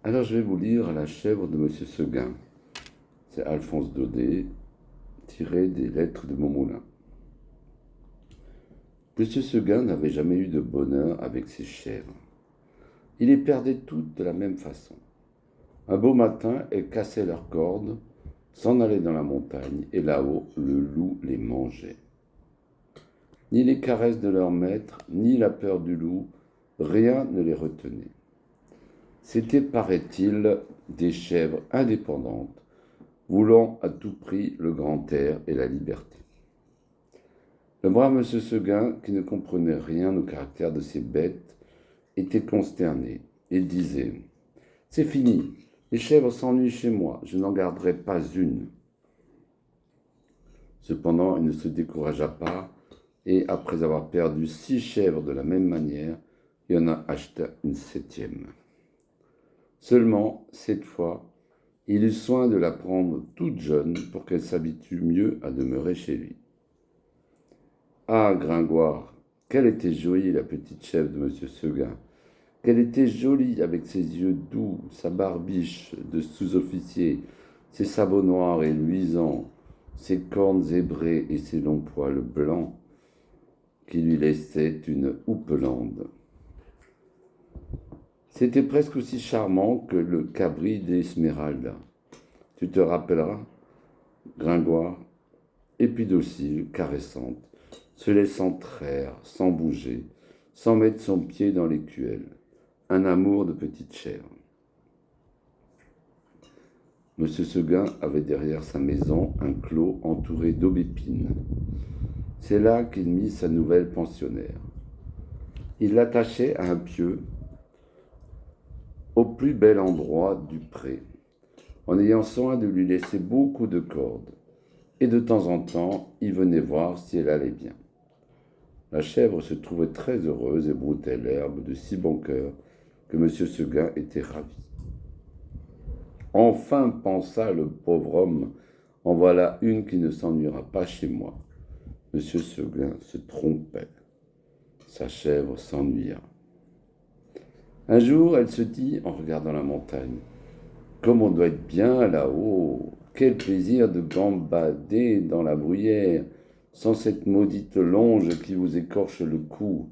Alors je vais vous lire La chèvre de Monsieur Seguin. C'est Alphonse Daudet, tiré des lettres de Montmoulin. Monsieur Seguin n'avait jamais eu de bonheur avec ses chèvres. Il les perdait toutes de la même façon. Un beau matin, elles cassaient leurs cordes, s'en allaient dans la montagne, et là-haut, le loup les mangeait. Ni les caresses de leur maître, ni la peur du loup, rien ne les retenait. C'étaient, paraît-il, des chèvres indépendantes, voulant à tout prix le grand air et la liberté. Le brave monsieur Seguin, qui ne comprenait rien au caractère de ces bêtes, était consterné. Il disait « C'est fini, les chèvres s'ennuient chez moi, je n'en garderai pas une. » Cependant, il ne se découragea pas, et après avoir perdu 6 chèvres de la même manière, il en a acheté une 7e. Seulement, cette fois, il eut soin de la prendre toute jeune pour qu'elle s'habitue mieux à demeurer chez lui. Ah, Gringoire, qu'elle était jolie, la petite chèvre de monsieur Seguin. Qu'elle était jolie avec ses yeux doux, sa barbiche de sous-officier, ses sabots noirs et luisants, ses cornes zébrées et ses longs poils blancs qui lui laissaient une houppelande. C'était presque aussi charmant que le cabri d'Esmeralda. Tu te rappelleras, Gringoire, et puis docile, caressante, se laissant traire, sans bouger, sans mettre son pied dans l'écuelle. Un amour de petite chèvre. Monsieur Seguin avait derrière sa maison un clos entouré d'aubépines. C'est là qu'il mit sa nouvelle pensionnaire. Il l'attachait à un pieu au plus bel endroit du pré, en ayant soin de lui laisser beaucoup de cordes, et de temps en temps, il venait voir si elle allait bien. La chèvre se trouvait très heureuse et broutait l'herbe de si bon cœur que M. Seguin était ravi. Enfin, pensa le pauvre homme, en voilà une qui ne s'ennuiera pas chez moi. M. Seguin se trompait. Sa chèvre s'ennuya. Un jour, elle se dit, en regardant la montagne, « Comme on doit être bien là-haut! Quel plaisir de gambader dans la bruyère, sans cette maudite longe qui vous écorche le cou!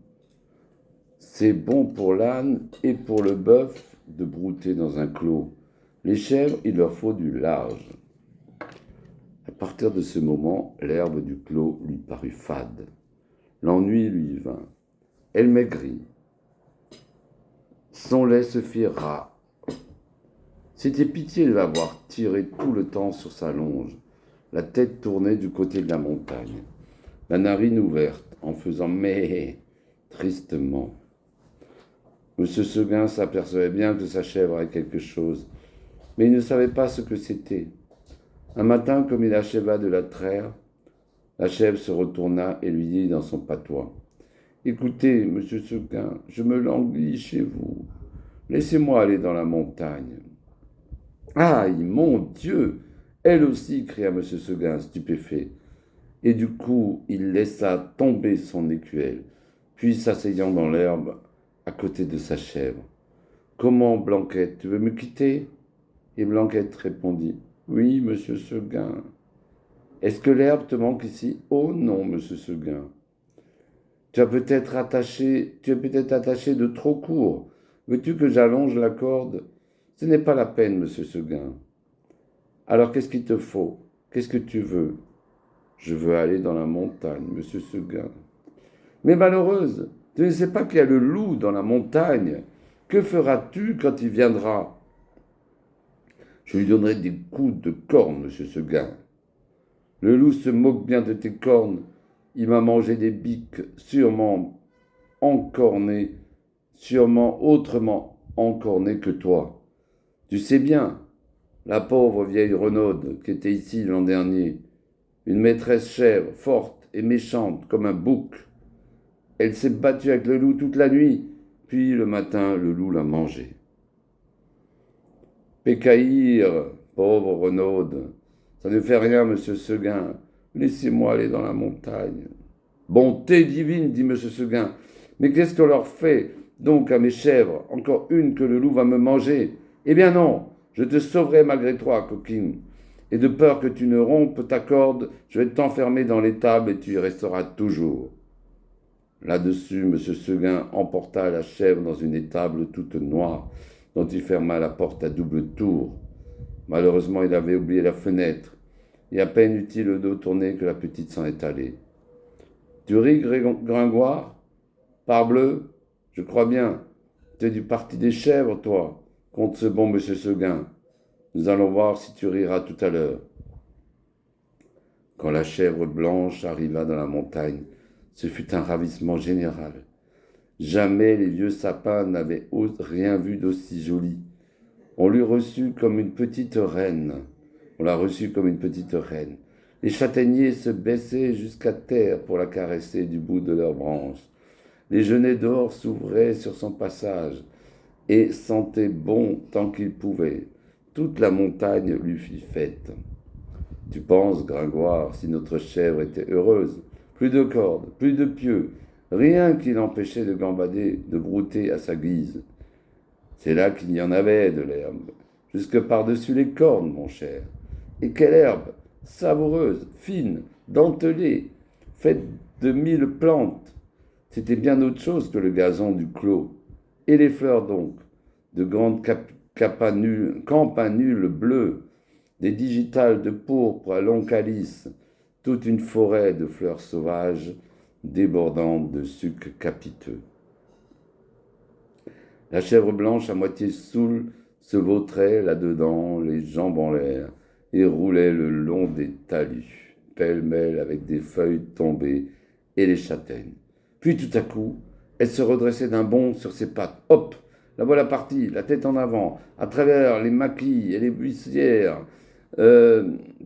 C'est bon pour l'âne et pour le bœuf de brouter dans un clos. Les chèvres, il leur faut du large. » À partir de ce moment, l'herbe du clos lui parut fade. L'ennui lui vint. Elle maigrit. Son lait se fit ras. C'était pitié de l'avoir tiré tout le temps sur sa longe, la tête tournée du côté de la montagne, la narine ouverte, en faisant « mais » tristement. Monsieur Seguin s'apercevait bien que sa chèvre avait quelque chose, mais il ne savait pas ce que c'était. Un matin, comme il acheva de la traire, la chèvre se retourna et lui dit dans son patois « Écoutez, monsieur Seguin, je me languis chez vous. Laissez-moi aller dans la montagne. » « Aïe, mon Dieu !» Elle aussi, cria M. Seguin, stupéfait. Et du coup, il laissa tomber son écuelle, puis s'asseyant dans l'herbe à côté de sa chèvre. « Comment, Blanquette, tu veux me quitter ?» Et Blanquette répondit « Oui, monsieur Seguin. »« Est-ce que l'herbe te manque ici ?»« Oh non, monsieur Seguin. »« Tu es peut-être attaché de trop court. Veux-tu que j'allonge la corde ?»« Ce n'est pas la peine, monsieur Seguin. »« Alors qu'est-ce qu'il te faut ? Qu'est-ce que tu veux ?»« Je veux aller dans la montagne, monsieur Seguin. »« Mais malheureuse, tu ne sais pas qu'il y a le loup dans la montagne. Que feras-tu quand il viendra ? » « Je lui donnerai des coups de corne, monsieur Seguin. »« Le loup se moque bien de tes cornes. Il m'a mangé des biques, sûrement encornées, sûrement autrement encornées que toi. Tu sais bien, la pauvre vieille Renaude qui était ici l'an dernier, une maîtresse chèvre, forte et méchante comme un bouc. Elle s'est battue avec le loup toute la nuit, puis le matin, le loup l'a mangée. Pécaïr, pauvre Renaude, ça ne fait rien, monsieur Seguin. Laissez-moi aller dans la montagne. Bonté divine, dit monsieur Seguin. Mais qu'est-ce qu'on leur fait donc à mes chèvres? Encore une que le loup va me manger. Eh bien non, je te sauverai malgré toi, coquine. Et de peur que tu ne rompes ta corde, je vais t'enfermer dans l'étable et tu y resteras toujours. Là-dessus, M. Seguin emporta la chèvre dans une étable toute noire, dont il ferma la porte à double tour. Malheureusement, il avait oublié la fenêtre, et à peine eut-il le dos tourné que la petite s'en est allée. Tu ris, Gringoire? Parbleu, je crois bien. Tu es du parti des chèvres, toi, contre ce bon M. Seguin. Nous allons voir si tu riras tout à l'heure. Quand la chèvre blanche arriva dans la montagne, ce fut un ravissement général. Jamais les vieux sapins n'avaient rien vu d'aussi joli. On l'eût reçue comme une petite reine. On l'a reçue comme une petite reine. Les châtaigniers se baissaient jusqu'à terre pour la caresser du bout de leurs branches. Les genêts d'or s'ouvraient sur son passage et sentaient bon tant qu'ils pouvaient. Toute la montagne lui fit fête. Tu penses, Gringoire, si notre chèvre était heureuse? Plus de cordes, plus de pieux, rien qui l'empêchait de gambader, de brouter à sa guise. C'est là qu'il y en avait de l'herbe, jusque par-dessus les cornes, mon cher. Et quelle herbe, savoureuse, fine, dentelée, faite de 1000 plantes. C'était bien autre chose que le gazon du clos. Et les fleurs donc, de grandes campanules bleues, des digitales de pourpre à long calice, toute une forêt de fleurs sauvages débordant de sucs capiteux. La chèvre blanche à moitié saoule se vautrait là-dedans, les jambes en l'air, et roulait le long des talus, pêle-mêle avec des feuilles tombées et les châtaignes. Puis tout à coup, elle se redressait d'un bond sur ses pattes. Hop! La voilà partie, la tête en avant, à travers les maquis et les buissières,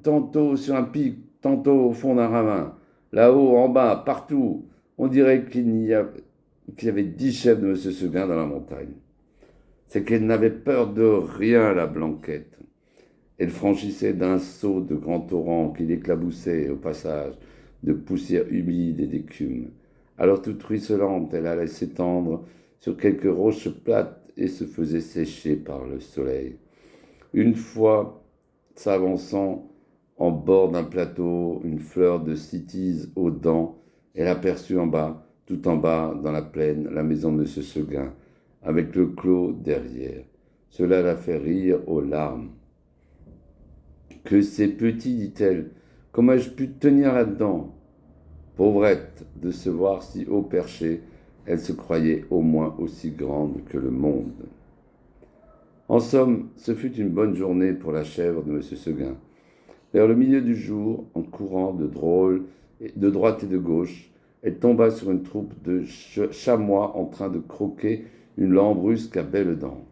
tantôt sur un pic, tantôt au fond d'un ravin, là-haut, en bas, partout. On dirait qu'il y avait 10 chefs de M. Seguin dans la montagne. C'est qu'elle n'avait peur de rien, la Blanquette. Elle franchissait d'un saut de grands torrents qui l'éclaboussaient au passage de poussière humide et d'écume. Alors toute ruisselante, elle allait s'étendre sur quelques roches plates et se faisait sécher par le soleil. Une fois, s'avançant en bord d'un plateau, une fleur de cytise aux dents, elle aperçut en bas, tout en bas, dans la plaine, la maison de M. Seguin, avec le clos derrière. Cela la fait rire aux larmes. Que c'est petit, dit-elle. Comment ai-je pu tenir là-dedans? Pauvrette, de se voir si haut perché, elle se croyait au moins aussi grande que le monde. En somme, ce fut une bonne journée pour la chèvre de M. Seguin. Vers le milieu du jour, en courant de droite et de gauche, elle tomba sur une troupe de chamois en train de croquer une lambrusque à belles dents.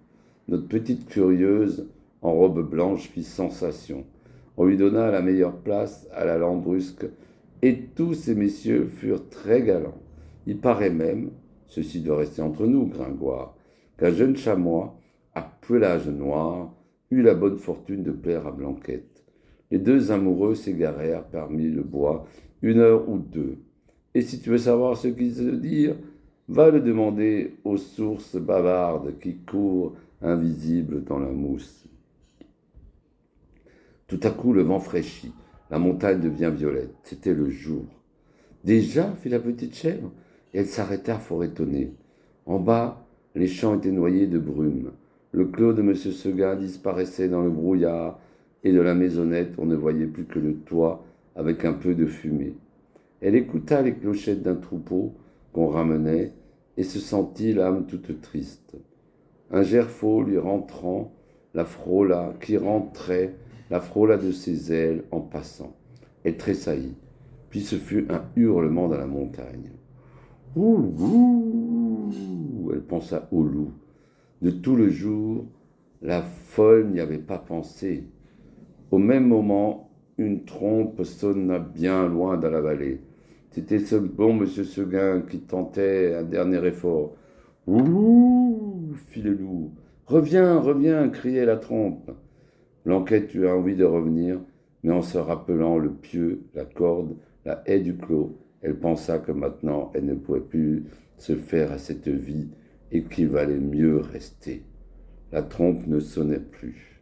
Notre petite curieuse, en robe blanche, fit sensation. On lui donna la meilleure place à la lambrusque, et tous ces messieurs furent très galants. Il paraît même, ceci doit rester entre nous, Gringoire, qu'un jeune chamois, à pelage noir, eut la bonne fortune de plaire à Blanquette. Les deux amoureux s'égarèrent parmi le bois 1 heure ou 2. Et si tu veux savoir ce qu'ils se dirent, va le demander aux sources bavardes qui courent invisibles dans la mousse. Tout à coup, le vent fraîchit. La montagne devient violette. C'était le jour. Déjà, fit la petite chèvre, et elle s'arrêta fort étonnée. En bas, les champs étaient noyés de brume. Le clos de M. Seguin disparaissait dans le brouillard, et de la maisonnette, on ne voyait plus que le toit avec un peu de fumée. Elle écouta les clochettes d'un troupeau qu'on ramenait et se sentit l'âme toute triste. Un gerfaut lui rentrant, la frôla, qui rentrait, la frôla de ses ailes en passant. Elle tressaillit, puis ce fut un hurlement dans la montagne. Ouh, ouh, elle pensa au loup. De tout le jour, la folle n'y avait pas pensé. Au même moment, une trompe sonna bien loin dans la vallée. C'était ce bon M. Seguin qui tentait un dernier effort. Ouh, fit le loup. Reviens, reviens, criait la trompe. Blanquette eut envie de revenir, mais en se rappelant le pieu, la corde, la haie du clos, elle pensa que maintenant elle ne pouvait plus se faire à cette vie et qu'il valait mieux rester. La trompe ne sonnait plus.